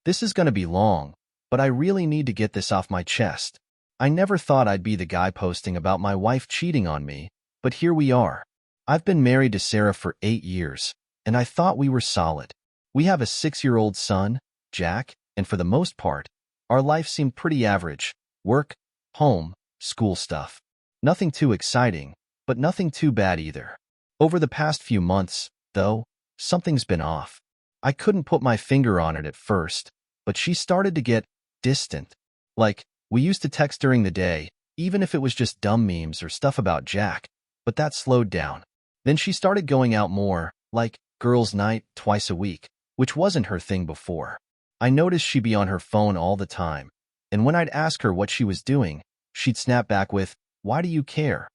This is gonna be long, but I really need to get this off my chest. I never thought I'd be the guy posting about my wife cheating on me, but here we are. I've been married to Sarah for 8 years, and I thought we were solid. We have a 6-year-old son, Jack, and for the most part, our life seemed pretty average. Work, home, school stuff. Nothing too exciting, but nothing too bad either. Over the past few months, though, something's been off. I couldn't put my finger on it at first, but she started to get distant. Like, we used to text during the day, even if it was just dumb memes or stuff about Jack, but that slowed down. Then she started going out more, like girls' night twice a week, which wasn't her thing before. I noticed she'd be on her phone all the time, and when I'd ask her what she was doing, she'd snap back with, "Why do you care?"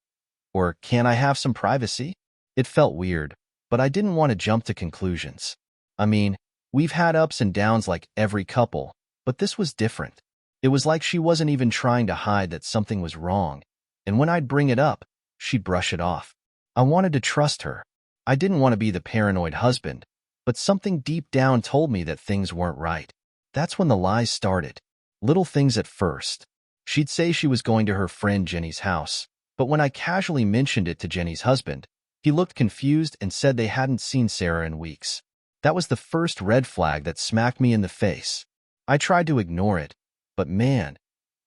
Or, "Can't I have some privacy?" It felt weird, but I didn't want to jump to conclusions. I mean, we've had ups and downs like every couple, but this was different. It was like she wasn't even trying to hide that something was wrong, and when I'd bring it up, she'd brush it off. I wanted to trust her. I didn't want to be the paranoid husband, but something deep down told me that things weren't right. That's when the lies started. Little things at first. She'd say she was going to her friend Jenny's house, but when I casually mentioned it to Jenny's husband, he looked confused and said they hadn't seen Sarah in weeks. That was the first red flag that smacked me in the face. I tried to ignore it, but man,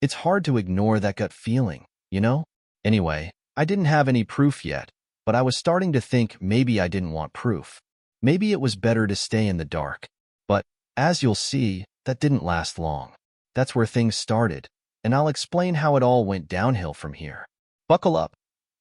it's hard to ignore that gut feeling, you know? Anyway, I didn't have any proof yet, but I was starting to think maybe I didn't want proof. Maybe it was better to stay in the dark. But, as you'll see, that didn't last long. That's where things started, and I'll explain how it all went downhill from here. Buckle up.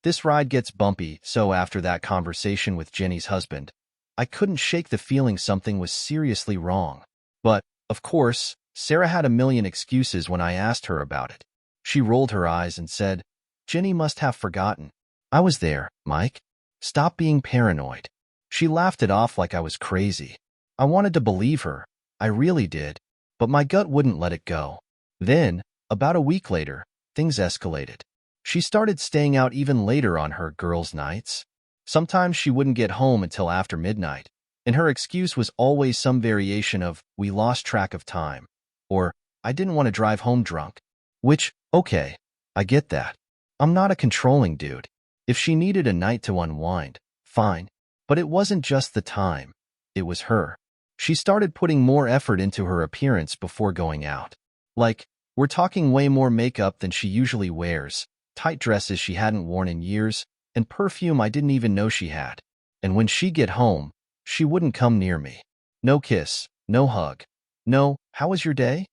This ride gets bumpy, so after that conversation with Jenny's husband, I couldn't shake the feeling something was seriously wrong. But, of course, Sarah had a million excuses when I asked her about it. She rolled her eyes and said, "Jenny must have forgotten. I was there, Mike. Stop being paranoid." She laughed it off like I was crazy. I wanted to believe her. I really did. But my gut wouldn't let it go. Then, about a week later, things escalated. She started staying out even later on her girls' nights. Sometimes she wouldn't get home until after midnight, and her excuse was always some variation of, "We lost track of time," or, "I didn't want to drive home drunk." Which, okay, I get that. I'm not a controlling dude. If she needed a night to unwind, fine. But it wasn't just the time. It was her. She started putting more effort into her appearance before going out. Like, we're talking way more makeup than she usually wears, tight dresses she hadn't worn in years, and perfume I didn't even know she had. And when she'd get home, she wouldn't come near me. No kiss, no hug. No, "How was your day?"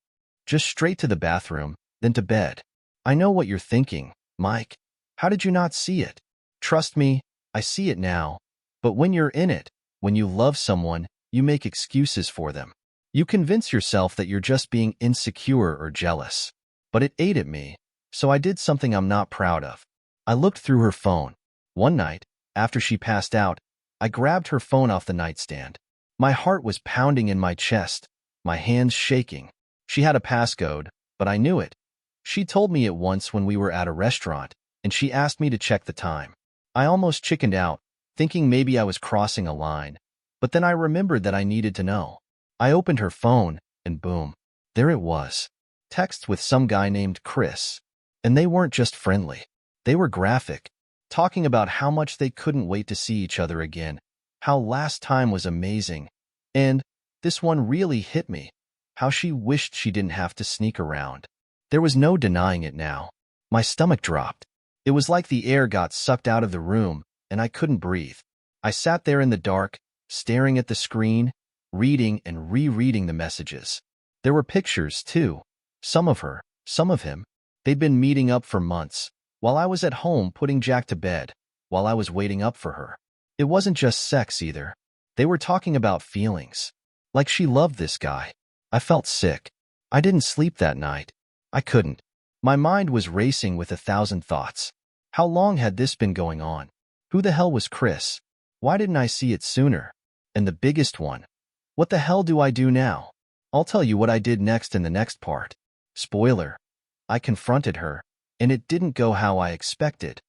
Just straight to the bathroom, then to bed. I know what you're thinking, Mike. How did you not see it? Trust me, I see it now. But when you're in it, when you love someone, you make excuses for them. You convince yourself that you're just being insecure or jealous. But it ate at me, so I did something I'm not proud of. I looked through her phone. One night, after she passed out, I grabbed her phone off the nightstand. My heart was pounding in my chest, my hands shaking. She had a passcode, but I knew it. She told me it once when we were at a restaurant, and she asked me to check the time. I almost chickened out, thinking maybe I was crossing a line, but then I remembered that I needed to know. I opened her phone, and boom, there it was. Texts with some guy named Chris. And they weren't just friendly. They were graphic, talking about how much they couldn't wait to see each other again, how last time was amazing, and, this one really hit me, how she wished she didn't have to sneak around. There was no denying it now. My stomach dropped. It was like the air got sucked out of the room, and I couldn't breathe. I sat there in the dark, staring at the screen, reading and rereading the messages. There were pictures, too. Some of her, some of him. They'd been meeting up for months, while I was at home putting Jack to bed, while I was waiting up for her. It wasn't just sex either. They were talking about feelings. Like she loved this guy. I felt sick. I didn't sleep that night. I couldn't. My mind was racing with 1,000 thoughts. How long had this been going on? Who the hell was Chris? Why didn't I see it sooner? And the biggest one, what the hell do I do now? I'll tell you what I did next in the next part. Spoiler. I confronted her, and it didn't go how I expected.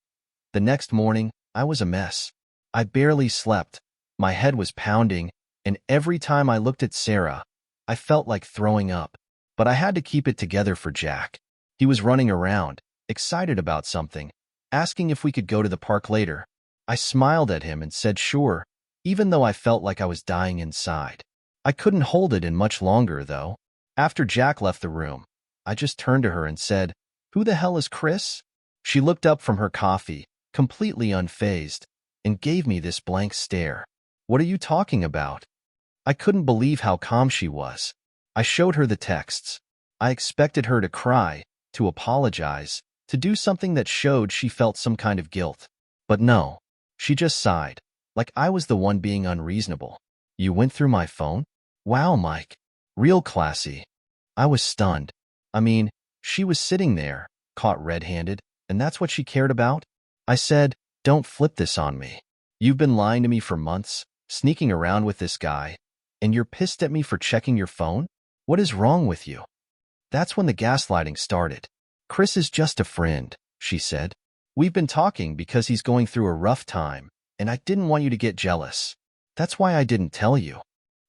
The next morning, I was a mess. I barely slept. My head was pounding, and every time I looked at Sarah, I felt like throwing up, but I had to keep it together for Jack. He was running around, excited about something, asking if we could go to the park later. I smiled at him and said sure, even though I felt like I was dying inside. I couldn't hold it in much longer, though. After Jack left the room, I just turned to her and said, "Who the hell is Chris?" She looked up from her coffee, completely unfazed, and gave me this blank stare. "What are you talking about?" I couldn't believe how calm she was. I showed her the texts. I expected her to cry, to apologize, to do something that showed she felt some kind of guilt. But no, she just sighed, like I was the one being unreasonable. "You went through my phone? Wow, Mike. Real classy." I was stunned. I mean, she was sitting there, caught red-handed, and that's what she cared about? I said, "Don't flip this on me. You've been lying to me for months, sneaking around with this guy, and you're pissed at me for checking your phone? What is wrong with you?" That's when the gaslighting started. "Chris is just a friend," she said. "We've been talking because he's going through a rough time, and I didn't want you to get jealous. That's why I didn't tell you."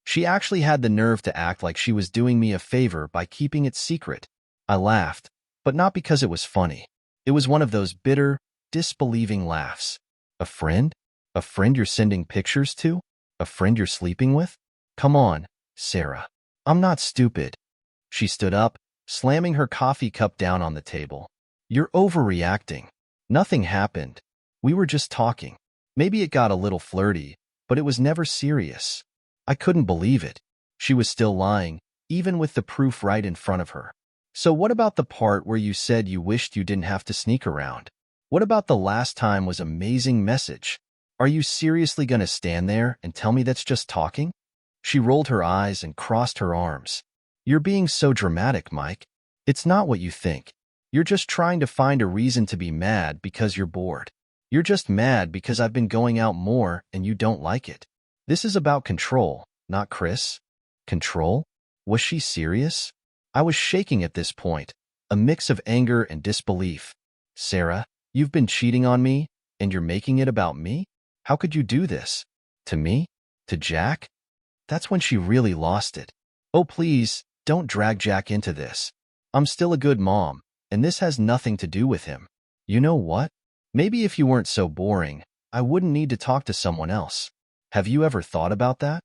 She actually had the nerve to act like she was doing me a favor by keeping it secret. I laughed, but not because it was funny. It was one of those bitter, disbelieving laughs. "A friend? A friend you're sending pictures to? A friend you're sleeping with? Come on, Sarah. I'm not stupid." She stood up, slamming her coffee cup down on the table. "You're overreacting. Nothing happened. We were just talking. Maybe it got a little flirty, but it was never serious." I couldn't believe it. She was still lying, even with the proof right in front of her. "So what about the part where you said you wished you didn't have to sneak around? What about the last time was amazing message? Are you seriously going to stand there and tell me that's just talking?" She rolled her eyes and crossed her arms. "You're being so dramatic, Mike. It's not what you think. You're just trying to find a reason to be mad because you're bored. You're just mad because I've been going out more and you don't like it. This is about control, not Chris." Control? Was she serious? I was shaking at this point, a mix of anger and disbelief. "Sarah, you've been cheating on me, and you're making it about me? How could you do this? To me? To Jack?" That's when she really lost it. "Oh, please, don't drag Jack into this. I'm still a good mom, and this has nothing to do with him. You know what? Maybe if you weren't so boring, I wouldn't need to talk to someone else. Have you ever thought about that?"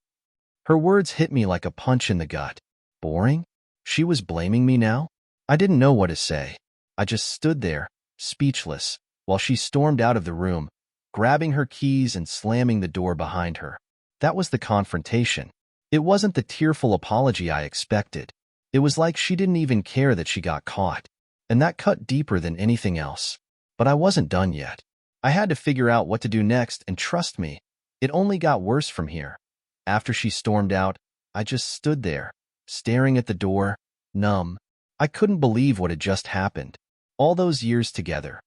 Her words hit me like a punch in the gut. Boring? She was blaming me now? I didn't know what to say. I just stood there, speechless, while she stormed out of the room, grabbing her keys and slamming the door behind her. That was the confrontation. It wasn't the tearful apology I expected. It was like she didn't even care that she got caught. And that cut deeper than anything else. But I wasn't done yet. I had to figure out what to do next, and trust me, it only got worse from here. After she stormed out, I just stood there, staring at the door, numb. I couldn't believe what had just happened. All those years together.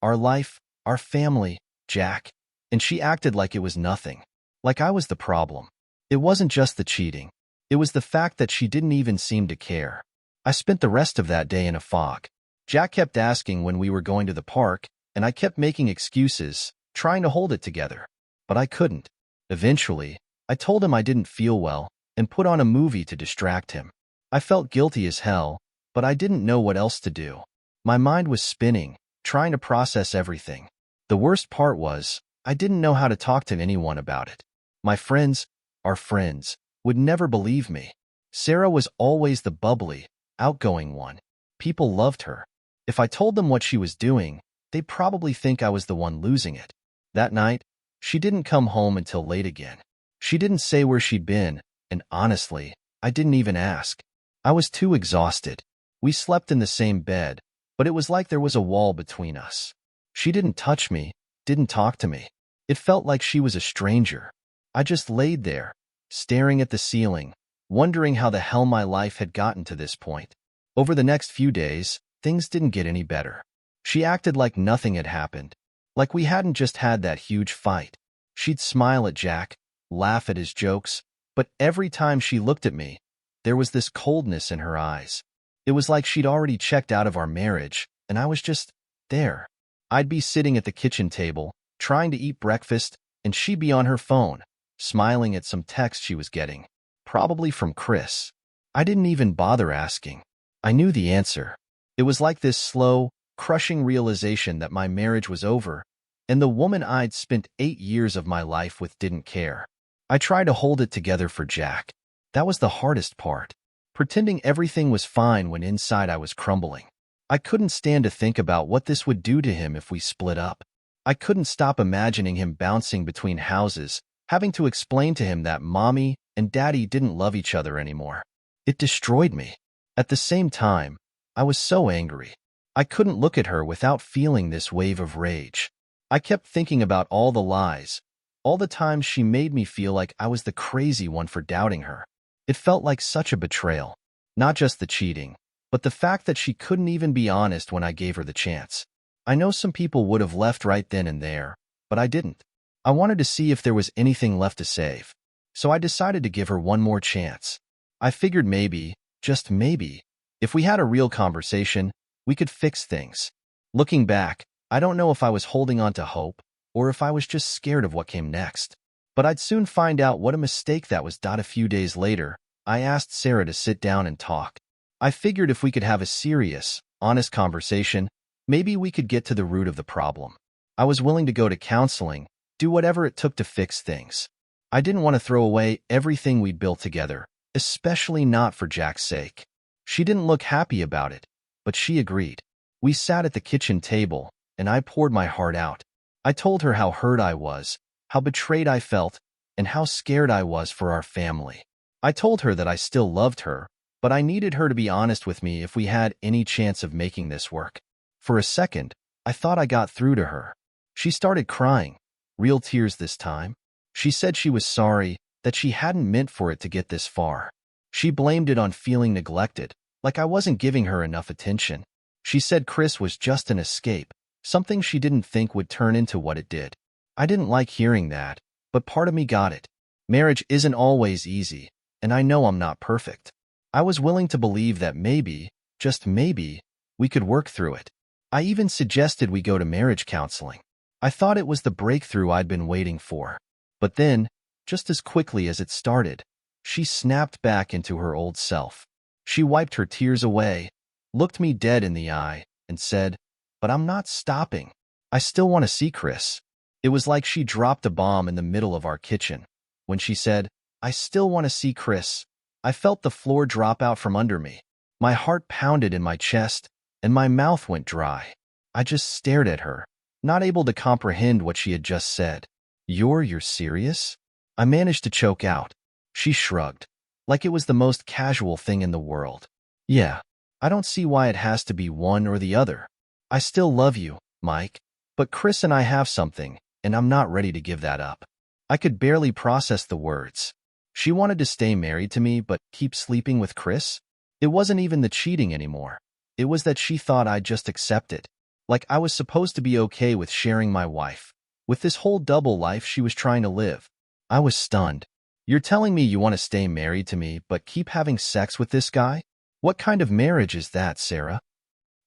Our life, our family, Jack. And she acted like it was nothing. Like I was the problem. It wasn't just the cheating. It was the fact that she didn't even seem to care. I spent the rest of that day in a fog. Jack kept asking when we were going to the park, and I kept making excuses, trying to hold it together. But I couldn't. Eventually, I told him I didn't feel well and put on a movie to distract him. I felt guilty as hell, but I didn't know what else to do. My mind was spinning, trying to process everything. The worst part was, I didn't know how to talk to anyone about it. My friends, our friends, would never believe me. Sarah was always the bubbly, outgoing one. People loved her. If I told them what she was doing, they'd probably think I was the one losing it. That night, she didn't come home until late again. She didn't say where she'd been, and honestly, I didn't even ask. I was too exhausted. We slept in the same bed, but it was like there was a wall between us. She didn't touch me, didn't talk to me. It felt like she was a stranger. I just laid there, staring at the ceiling, wondering how the hell my life had gotten to this point. Over the next few days, things didn't get any better. She acted like nothing had happened, like we hadn't just had that huge fight. She'd smile at Jack, laugh at his jokes, but every time she looked at me, there was this coldness in her eyes. It was like she'd already checked out of our marriage, and I was just there. I'd be sitting at the kitchen table, trying to eat breakfast, and she'd be on her phone, smiling at some text she was getting, probably from Chris. I didn't even bother asking. I knew the answer. It was like this slow, crushing realization that my marriage was over, and the woman I'd spent 8 years of my life with didn't care. I tried to hold it together for Jack. That was the hardest part. Pretending everything was fine when inside I was crumbling. I couldn't stand to think about what this would do to him if we split up. I couldn't stop imagining him bouncing between houses, having to explain to him that mommy and daddy didn't love each other anymore. It destroyed me. At the same time, I was so angry. I couldn't look at her without feeling this wave of rage. I kept thinking about all the lies, all the times she made me feel like I was the crazy one for doubting her. It felt like such a betrayal. Not just the cheating, but the fact that she couldn't even be honest when I gave her the chance. I know some people would have left right then and there, but I didn't. I wanted to see if there was anything left to save. So I decided to give her one more chance. I figured maybe, just maybe, if we had a real conversation, we could fix things. Looking back, I don't know if I was holding on to hope or if I was just scared of what came next. But I'd soon find out what a mistake that was. A few days later, I asked Sarah to sit down and talk. I figured if we could have a serious, honest conversation, maybe we could get to the root of the problem. I was willing to go to counseling, do whatever it took to fix things. I didn't want to throw away everything we'd built together, especially not for Jack's sake. She didn't look happy about it, but she agreed. We sat at the kitchen table, and I poured my heart out. I told her how hurt I was, how betrayed I felt, and how scared I was for our family. I told her that I still loved her, but I needed her to be honest with me if we had any chance of making this work. For a second, I thought I got through to her. She started crying, real tears this time. She said she was sorry, that she hadn't meant for it to get this far. She blamed it on feeling neglected, like I wasn't giving her enough attention. She said Chris was just an escape, something she didn't think would turn into what it did. I didn't like hearing that, but part of me got it. Marriage isn't always easy, and I know I'm not perfect. I was willing to believe that maybe, just maybe, we could work through it. I even suggested we go to marriage counseling. I thought it was the breakthrough I'd been waiting for. But then, just as quickly as it started, she snapped back into her old self. She wiped her tears away, looked me dead in the eye, and said, "But I'm not stopping. I still want to see Chris." It was like she dropped a bomb in the middle of our kitchen. When she said, "I still want to see Chris," I felt the floor drop out from under me. My heart pounded in my chest, and my mouth went dry. I just stared at her, not able to comprehend what she had just said. You're serious?" I managed to choke out. She shrugged, like it was the most casual thing in the world. "Yeah, I don't see why it has to be one or the other. I still love you, Mike, but Chris and I have something, and I'm not ready to give that up." I could barely process the words. She wanted to stay married to me but keep sleeping with Chris? It wasn't even the cheating anymore. It was that she thought I'd just accept it. Like I was supposed to be okay with sharing my wife, with this whole double life she was trying to live. I was stunned. "You're telling me you want to stay married to me but keep having sex with this guy? What kind of marriage is that, Sarah?"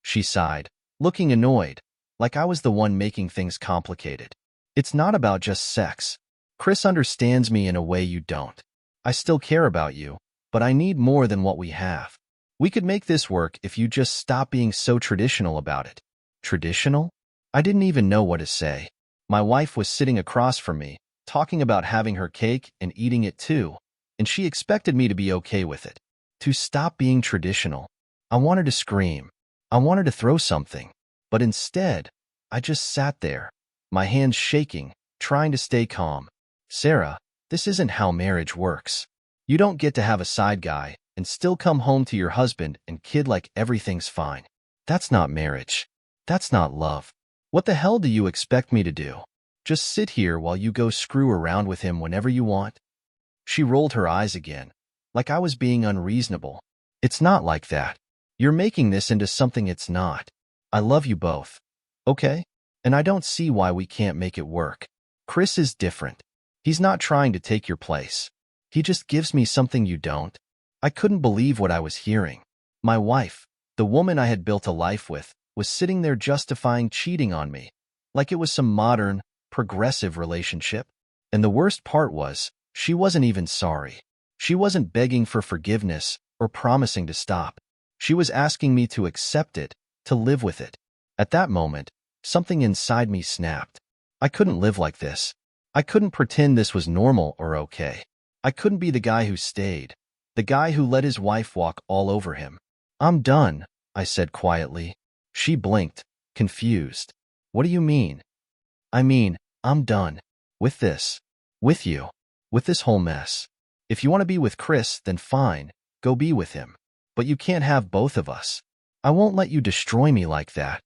She sighed, looking annoyed, like I was the one making things complicated. "It's not about just sex. Chris understands me in a way you don't. I still care about you, but I need more than what we have. We could make this work if you just stop being so traditional about it." Traditional? I didn't even know what to say. My wife was sitting across from me, talking about having her cake and eating it too, and she expected me to be okay with it. To stop being traditional. I wanted to scream. I wanted to throw something. But instead, I just sat there, my hands shaking, trying to stay calm. "Sarah, this isn't how marriage works. You don't get to have a side guy and still come home to your husband and kid like everything's fine. That's not marriage. That's not love. What the hell do you expect me to do? Just sit here while you go screw around with him whenever you want?" She rolled her eyes again, like I was being unreasonable. "It's not like that. You're making this into something it's not. I love you both. Okay? And I don't see why we can't make it work. Chris is different. He's not trying to take your place. He just gives me something you don't." I couldn't believe what I was hearing. My wife, the woman I had built a life with, was sitting there justifying cheating on me, like it was some modern, progressive relationship. And the worst part was, she wasn't even sorry. She wasn't begging for forgiveness or promising to stop. She was asking me to accept it, to live with it. At that moment, something inside me snapped. I couldn't live like this. I couldn't pretend this was normal or okay. I couldn't be the guy who stayed, the guy who let his wife walk all over him. I'm done, I said quietly. She blinked, confused. What do you mean? I mean, I'm done. With this. With you. With this whole mess. If you want to be with Chris, then fine, go be with him. But you can't have both of us. I won't let you destroy me like that.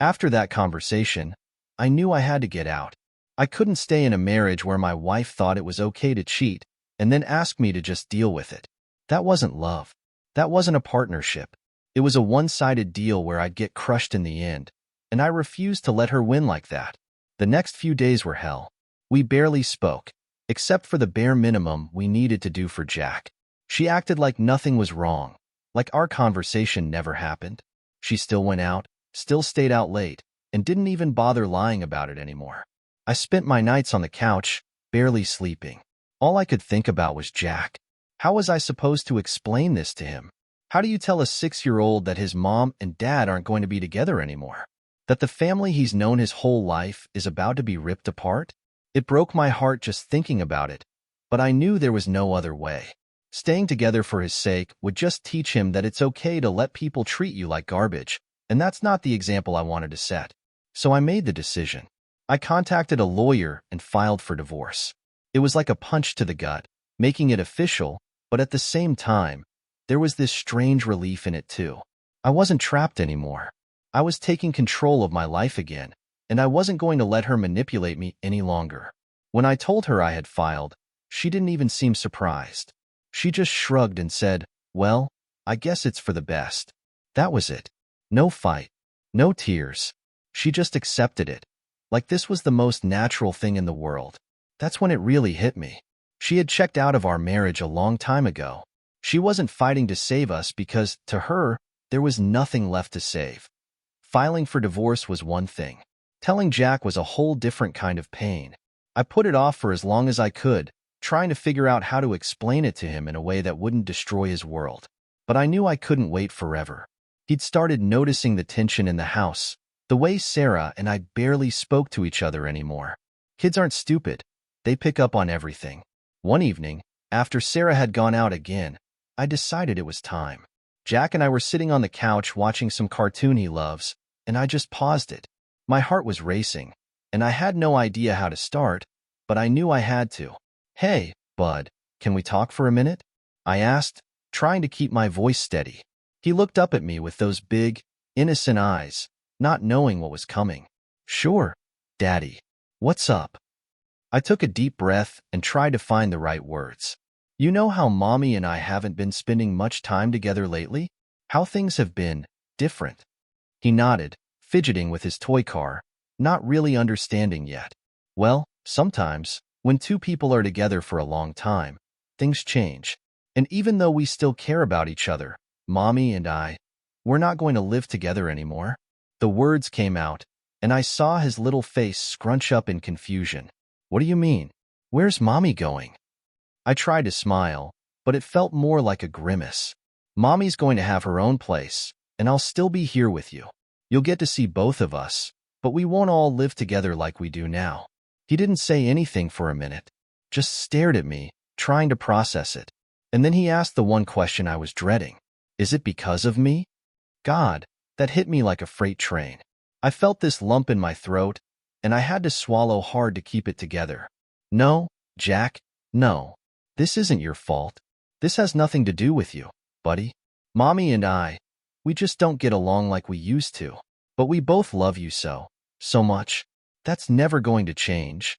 After that conversation, I knew I had to get out. I couldn't stay in a marriage where my wife thought it was okay to cheat and then ask me to just deal with it. That wasn't love. That wasn't a partnership. It was a one-sided deal where I'd get crushed in the end, and I refused to let her win like that. The next few days were hell. We barely spoke, except for the bare minimum we needed to do for Jack. She acted like nothing was wrong, like our conversation never happened. She still went out, still stayed out late, and didn't even bother lying about it anymore. I spent my nights on the couch, barely sleeping. All I could think about was Jack. How was I supposed to explain this to him? How do you tell a 6-year-old that his mom and dad aren't going to be together anymore? That the family he's known his whole life is about to be ripped apart? It broke my heart just thinking about it, but I knew there was no other way. Staying together for his sake would just teach him that it's okay to let people treat you like garbage, and that's not the example I wanted to set. So I made the decision. I contacted a lawyer and filed for divorce. It was like a punch to the gut, making it official, but at the same time, there was this strange relief in it too. I wasn't trapped anymore. I was taking control of my life again, and I wasn't going to let her manipulate me any longer. When I told her I had filed, she didn't even seem surprised. She just shrugged and said, "Well, I guess it's for the best." That was it. No fight. No tears. She just accepted it. Like this was the most natural thing in the world. That's when it really hit me. She had checked out of our marriage a long time ago. She wasn't fighting to save us because, to her, there was nothing left to save. Filing for divorce was one thing. Telling Jack was a whole different kind of pain. I put it off for as long as I could, trying to figure out how to explain it to him in a way that wouldn't destroy his world. But I knew I couldn't wait forever. He'd started noticing the tension in the house, the way Sarah and I barely spoke to each other anymore. Kids aren't stupid. They pick up on everything. One evening, after Sarah had gone out again, I decided it was time. Jack and I were sitting on the couch watching some cartoon he loves, and I just paused it. My heart was racing, and I had no idea how to start, but I knew I had to. "Hey, bud, can we talk for a minute?" I asked, trying to keep my voice steady. He looked up at me with those big, innocent eyes, not knowing what was coming. "Sure, Daddy. What's up?" I took a deep breath and tried to find the right words. "You know how Mommy and I haven't been spending much time together lately? How things have been different." He nodded, fidgeting with his toy car, not really understanding yet. "Well, sometimes, when two people are together for a long time, things change. And even though we still care about each other, Mommy and I, we're not going to live together anymore." The words came out, and I saw his little face scrunch up in confusion. "What do you mean? Where's Mommy going?" I tried to smile, but it felt more like a grimace. "Mommy's going to have her own place, and I'll still be here with you. You'll get to see both of us, but we won't all live together like we do now." He didn't say anything for a minute, just stared at me, trying to process it. And then he asked the one question I was dreading. "Is it because of me?" God, that hit me like a freight train. I felt this lump in my throat, and I had to swallow hard to keep it together. "No, Jack, no. This isn't your fault. This has nothing to do with you, buddy. Mommy and I, we just don't get along like we used to. But we both love you so much. That's never going to change."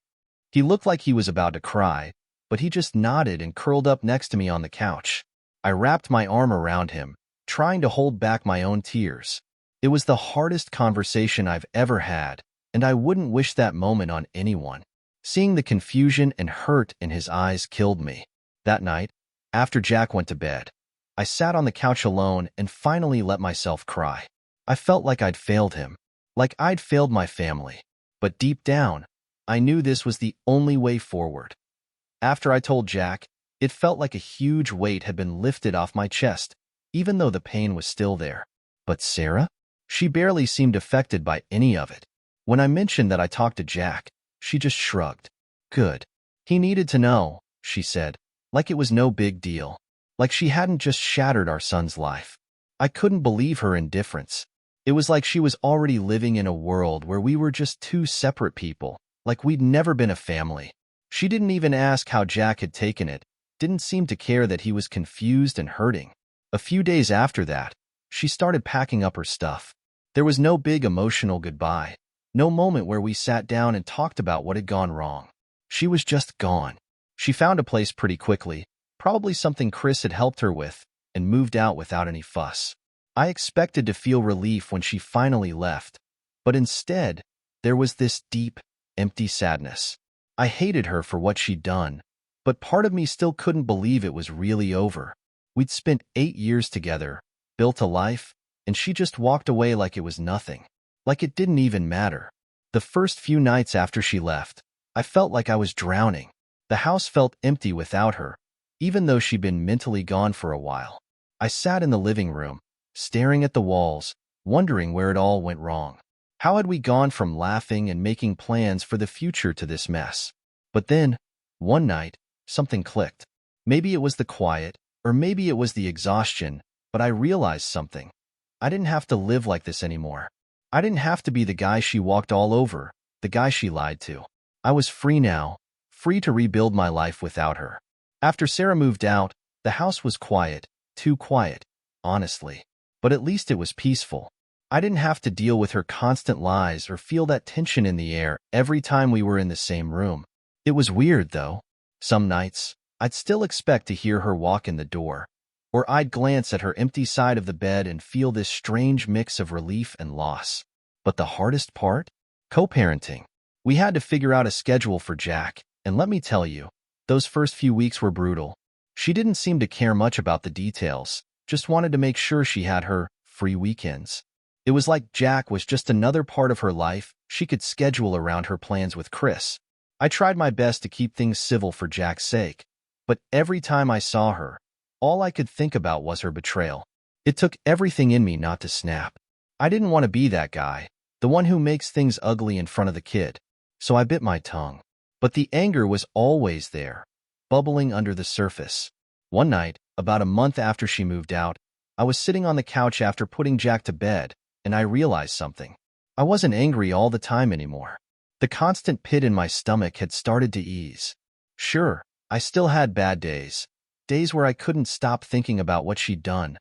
He looked like he was about to cry, but he just nodded and curled up next to me on the couch. I wrapped my arm around him, trying to hold back my own tears. It was the hardest conversation I've ever had, and I wouldn't wish that moment on anyone. Seeing the confusion and hurt in his eyes killed me. That night, after Jack went to bed, I sat on the couch alone and finally let myself cry. I felt like I'd failed him, like I'd failed my family. But deep down, I knew this was the only way forward. After I told Jack, It felt like a huge weight had been lifted off my chest, even though the pain was still there. But Sarah? She barely seemed affected by any of it. When I mentioned that I talked to Jack, she just shrugged. Good. He needed to know, she said, like it was no big deal. Like she hadn't just shattered our son's life. I couldn't believe her indifference. It was like she was already living in a world where we were just two separate people, like we'd never been a family. She didn't even ask how Jack had taken it, didn't seem to care that he was confused and hurting. A few days after that, she started packing up her stuff. There was no big emotional goodbye, no moment where we sat down and talked about what had gone wrong. She was just gone. She found a place pretty quickly, probably something Chris had helped her with, and moved out without any fuss. I expected to feel relief when she finally left, but instead, there was this deep, empty sadness. I hated her for what she'd done, but part of me still couldn't believe it was really over. We'd spent 8 years together, built a life, and she just walked away like it was nothing, like it didn't even matter. The first few nights after she left, I felt like I was drowning. The house felt empty without her, even though she'd been mentally gone for a while. I sat in the living room, staring at the walls, wondering where it all went wrong. How had we gone from laughing and making plans for the future to this mess? But then, one night, something clicked. Maybe it was the quiet, or maybe it was the exhaustion, but I realized something. I didn't have to live like this anymore. I didn't have to be the guy she walked all over, the guy she lied to. I was free now, free to rebuild my life without her. After Sarah moved out, the house was quiet, too quiet, honestly. But at least it was peaceful. I didn't have to deal with her constant lies or feel that tension in the air every time we were in the same room. It was weird, though. Some nights, I'd still expect to hear her walk in the door, or I'd glance at her empty side of the bed and feel this strange mix of relief and loss. But the hardest part? Co-parenting. We had to figure out a schedule for Jack, and let me tell you, those first few weeks were brutal. She didn't seem to care much about the details, just wanted to make sure she had her free weekends. It was like Jack was just another part of her life she could schedule around her plans with Chris. I tried my best to keep things civil for Jack's sake, but every time I saw her, all I could think about was her betrayal. It took everything in me not to snap. I didn't want to be that guy, the one who makes things ugly in front of the kid. So I bit my tongue. But the anger was always there, bubbling under the surface. One night, about a month after she moved out, I was sitting on the couch after putting Jack to bed, and I realized something. I wasn't angry all the time anymore. The constant pit in my stomach had started to ease. Sure, I still had bad days, days where I couldn't stop thinking about what she'd done.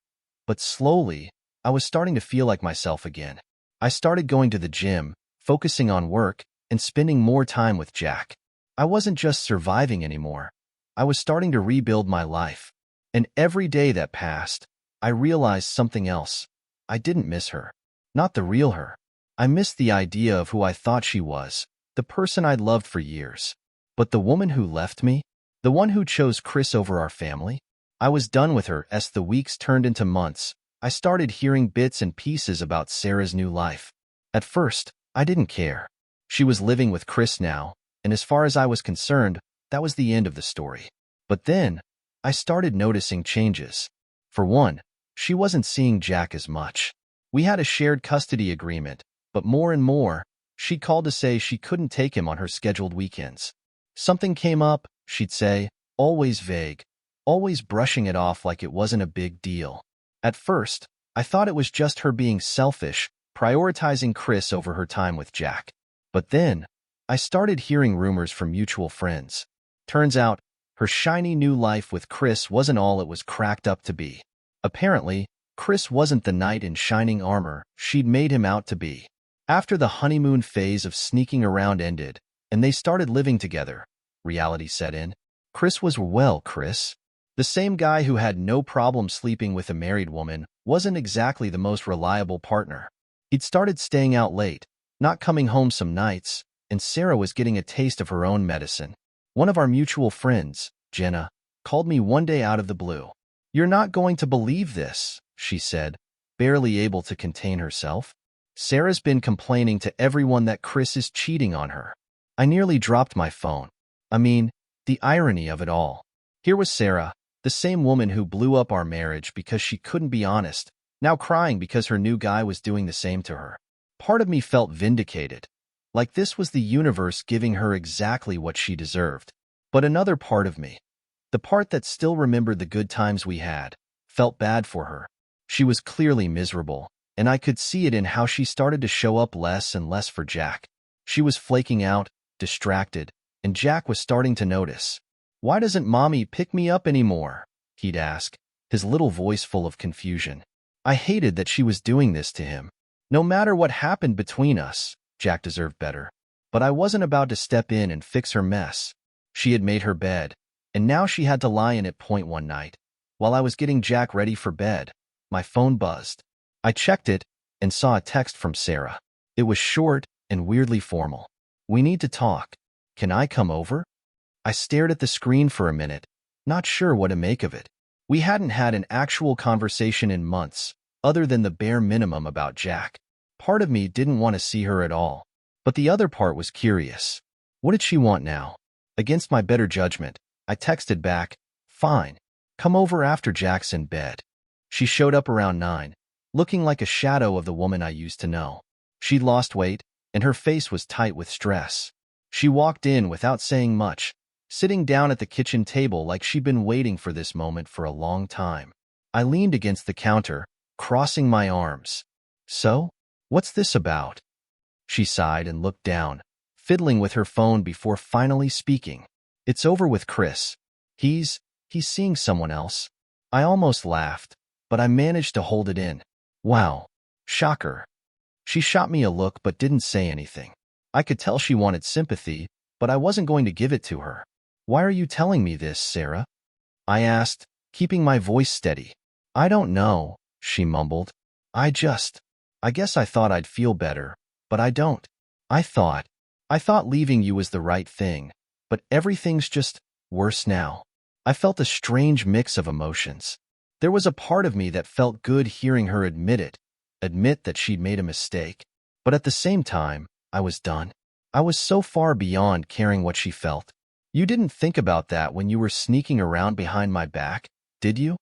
But slowly, I was starting to feel like myself again. I started going to the gym, focusing on work, and spending more time with Jack. I wasn't just surviving anymore. I was starting to rebuild my life. And every day that passed, I realized something else. I didn't miss her. Not the real her. I missed the idea of who I thought she was, the person I'd loved for years. But the woman who left me, the one who chose Chris over our family, I was done with her. As the weeks turned into months, I started hearing bits and pieces about Sarah's new life. At first, I didn't care. She was living with Chris now, and as far as I was concerned, that was the end of the story. But then, I started noticing changes. For one, she wasn't seeing Jack as much. We had a shared custody agreement, but more and more, she called to say she couldn't take him on her scheduled weekends. Something came up, she'd say, always vague, always brushing it off like it wasn't a big deal. At first, I thought it was just her being selfish, prioritizing Chris over her time with Jack. But then, I started hearing rumors from mutual friends. Turns out, her shiny new life with Chris wasn't all it was cracked up to be. Apparently, Chris wasn't the knight in shining armor she'd made him out to be. After the honeymoon phase of sneaking around ended, and they started living together, reality set in. Chris was Chris. The same guy who had no problem sleeping with a married woman wasn't exactly the most reliable partner. He'd started staying out late, not coming home some nights, and Sarah was getting a taste of her own medicine. One of our mutual friends, Jenna, called me one day out of the blue. "You're not going to believe this," she said, barely able to contain herself. "Sarah's been complaining to everyone that Chris is cheating on her." I nearly dropped my phone. I mean, the irony of it all. Here was Sarah, the same woman who blew up our marriage because she couldn't be honest, now crying because her new guy was doing the same to her. Part of me felt vindicated, like this was the universe giving her exactly what she deserved. But another part of me, the part that still remembered the good times we had, felt bad for her. She was clearly miserable, and I could see it in how she started to show up less and less for Jack. She was flaking out, distracted, and Jack was starting to notice. "Why doesn't Mommy pick me up anymore?" he'd ask, his little voice full of confusion. I hated that she was doing this to him. No matter what happened between us, Jack deserved better. But I wasn't about to step in and fix her mess. She had made her bed, and now she had to lie in it. One night, while I was getting Jack ready for bed, my phone buzzed. I checked it and saw a text from Sarah. It was short and weirdly formal. "We need to talk. Can I come over?" I stared at the screen for a minute, not sure what to make of it. We hadn't had an actual conversation in months, other than the bare minimum about Jack. Part of me didn't want to see her at all, but the other part was curious. What did she want now? Against my better judgment, I texted back, "Fine. Come over after Jack's in bed." She showed up around 9, looking like a shadow of the woman I used to know. She'd lost weight, and her face was tight with stress. She walked in without saying much, sitting down at the kitchen table like she'd been waiting for this moment for a long time. I leaned against the counter, crossing my arms. "So? What's this about?" She sighed and looked down, fiddling with her phone before finally speaking. "It's over with Chris. He's seeing someone else." I almost laughed, but I managed to hold it in. Wow. Shocker. She shot me a look but didn't say anything. I could tell she wanted sympathy, but I wasn't going to give it to her. "Why are you telling me this, Sarah?" I asked, keeping my voice steady. "I don't know," she mumbled. I guess I thought I'd feel better, but I don't. I thought leaving you was the right thing, but everything's just worse now." I felt a strange mix of emotions. There was a part of me that felt good hearing her admit that she'd made a mistake. But at the same time, I was done. I was so far beyond caring what she felt. "You didn't think about that when you were sneaking around behind my back, did you?"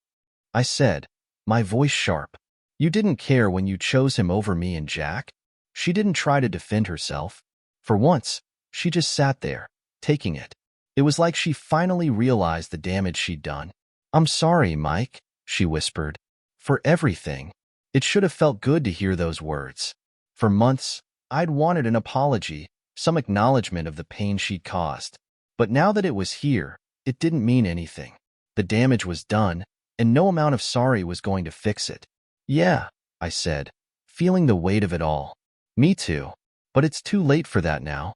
I said, my voice sharp. "You didn't care when you chose him over me and Jack?" She didn't try to defend herself. For once, she just sat there, taking it. It was like she finally realized the damage she'd done. "I'm sorry, Mike," she whispered. "For everything." It should have felt good to hear those words. For months, I'd wanted an apology, some acknowledgement of the pain she'd caused. But now that it was here, it didn't mean anything. The damage was done, and no amount of sorry was going to fix it. "Yeah," I said, feeling the weight of it all. "Me too. But it's too late for that now."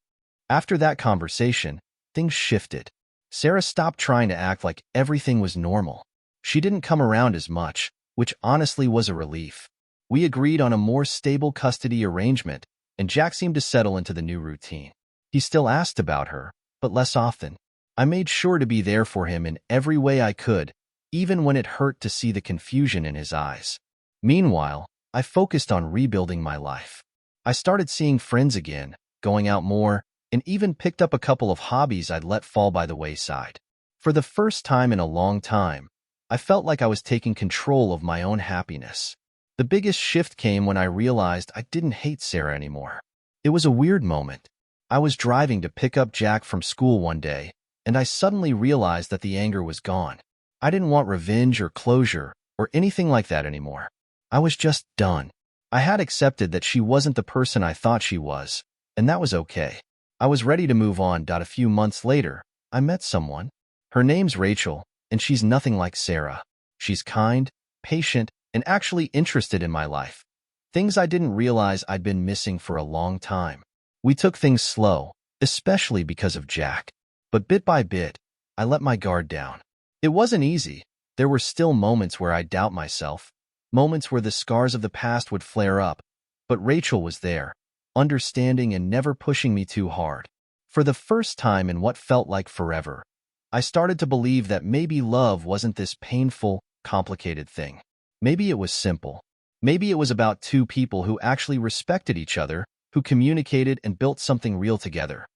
After that conversation, things shifted. Sarah stopped trying to act like everything was normal. She didn't come around as much, which honestly was a relief. We agreed on a more stable custody arrangement, and Jack seemed to settle into the new routine. He still asked about her, but less often. I made sure to be there for him in every way I could, even when it hurt to see the confusion in his eyes. Meanwhile, I focused on rebuilding my life. I started seeing friends again, going out more, and even picked up a couple of hobbies I'd let fall by the wayside. For the first time in a long time, I felt like I was taking control of my own happiness. The biggest shift came when I realized I didn't hate Sarah anymore. It was a weird moment. I was driving to pick up Jack from school one day, and I suddenly realized that the anger was gone. I didn't want revenge or closure or anything like that anymore. I was just done. I had accepted that she wasn't the person I thought she was, and that was okay. I was ready to move on. A few months later, I met someone. Her name's Rachel, and she's nothing like Sarah. She's kind, patient, and actually interested in my life. Things I didn't realize I'd been missing for a long time. We took things slow, especially because of Jack. But bit by bit, I let my guard down. It wasn't easy. There were still moments where I'd doubt myself, moments where the scars of the past would flare up. But Rachel was there, understanding and never pushing me too hard. For the first time in what felt like forever, I started to believe that maybe love wasn't this painful, complicated thing. Maybe it was simple. Maybe it was about two people who actually respected each other, who communicated and built something real together.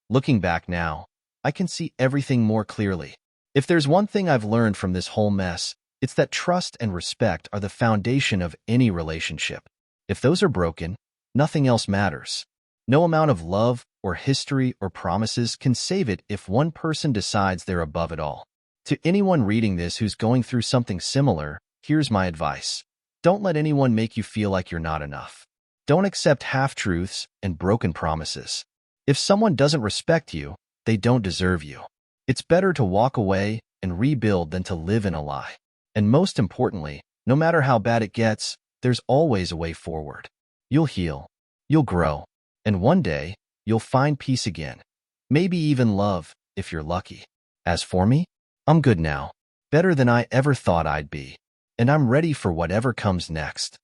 Looking back now, I can see everything more clearly. If there's one thing I've learned from this whole mess, it's that trust and respect are the foundation of any relationship. If those are broken, nothing else matters. No amount of love or history or promises can save it if one person decides they're above it all. To anyone reading this who's going through something similar, here's my advice. Don't let anyone make you feel like you're not enough. Don't accept half-truths and broken promises. If someone doesn't respect you, they don't deserve you. It's better to walk away and rebuild than to live in a lie. And most importantly, no matter how bad it gets, there's always a way forward. You'll heal. You'll grow. And one day, you'll find peace again. Maybe even love, if you're lucky. As for me, I'm good now. Better than I ever thought I'd be. And I'm ready for whatever comes next.